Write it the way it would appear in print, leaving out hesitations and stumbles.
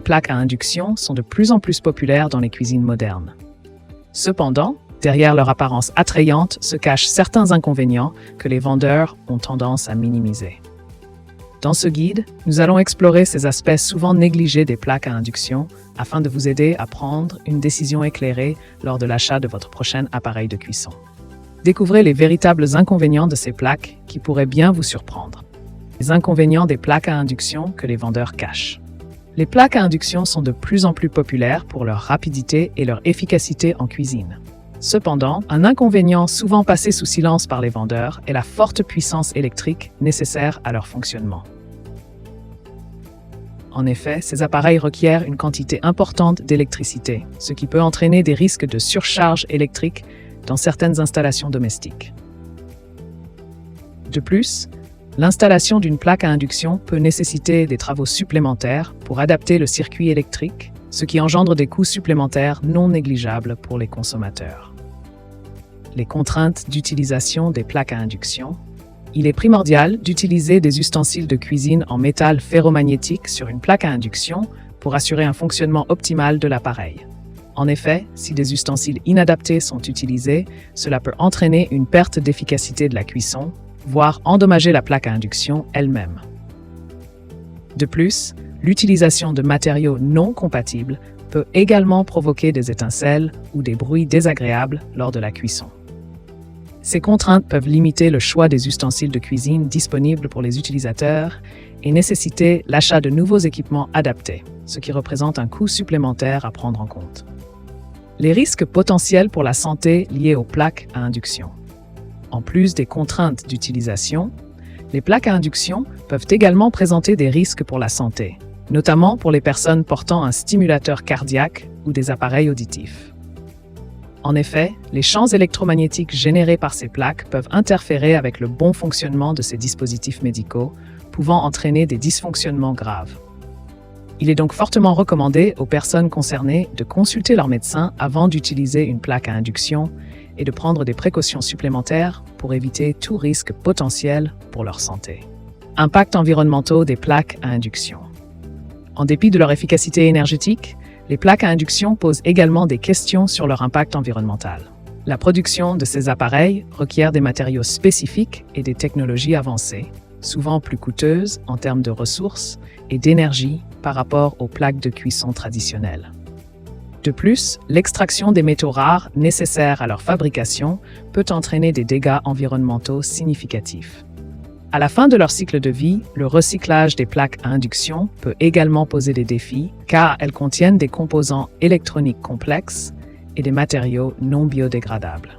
plaques à induction sont de plus en plus populaires dans les cuisines modernes. Cependant, derrière leur apparence attrayante se cachent certains inconvénients que les vendeurs ont tendance à minimiser. Dans ce guide, nous allons explorer ces aspects souvent négligés des plaques à induction afin de vous aider à prendre une décision éclairée lors de l'achat de votre prochain appareil de cuisson. Découvrez les véritables inconvénients de ces plaques qui pourraient bien vous surprendre. Les inconvénients des plaques à induction que les vendeurs cachent. Les plaques à induction sont de plus en plus populaires pour leur rapidité et leur efficacité en cuisine. Cependant, un inconvénient souvent passé sous silence par les vendeurs est la forte puissance électrique nécessaire à leur fonctionnement. En effet, ces appareils requièrent une quantité importante d'électricité, ce qui peut entraîner des risques de surcharge électrique dans certaines installations domestiques. De plus, l'installation d'une plaque à induction peut nécessiter des travaux supplémentaires pour adapter le circuit électrique, ce qui engendre des coûts supplémentaires non négligeables pour les consommateurs. Les contraintes d'utilisation des plaques à induction. Il est primordial d'utiliser des ustensiles de cuisine en métal ferromagnétique sur une plaque à induction pour assurer un fonctionnement optimal de l'appareil. En effet, si des ustensiles inadaptés sont utilisés, cela peut entraîner une perte d'efficacité de la cuisson, voire endommager la plaque à induction elle-même. De plus, l'utilisation de matériaux non compatibles peut également provoquer des étincelles ou des bruits désagréables lors de la cuisson. Ces contraintes peuvent limiter le choix des ustensiles de cuisine disponibles pour les utilisateurs et nécessiter l'achat de nouveaux équipements adaptés, ce qui représente un coût supplémentaire à prendre en compte. Les risques potentiels pour la santé liés aux plaques à induction. En plus des contraintes d'utilisation, les plaques à induction peuvent également présenter des risques pour la santé, notamment pour les personnes portant un stimulateur cardiaque ou des appareils auditifs. En effet, les champs électromagnétiques générés par ces plaques peuvent interférer avec le bon fonctionnement de ces dispositifs médicaux, pouvant entraîner des dysfonctionnements graves. Il est donc fortement recommandé aux personnes concernées de consulter leur médecin avant d'utiliser une plaque à induction et de prendre des précautions supplémentaires pour éviter tout risque potentiel pour leur santé. Impacts environnementaux des plaques à induction. En dépit de leur efficacité énergétique, les plaques à induction posent également des questions sur leur impact environnemental. La production de ces appareils requiert des matériaux spécifiques et des technologies avancées, souvent plus coûteuses en termes de ressources et d'énergie par rapport aux plaques de cuisson traditionnelles. De plus, l'extraction des métaux rares nécessaires à leur fabrication peut entraîner des dégâts environnementaux significatifs. À la fin de leur cycle de vie, le recyclage des plaques à induction peut également poser des défis car elles contiennent des composants électroniques complexes et des matériaux non biodégradables.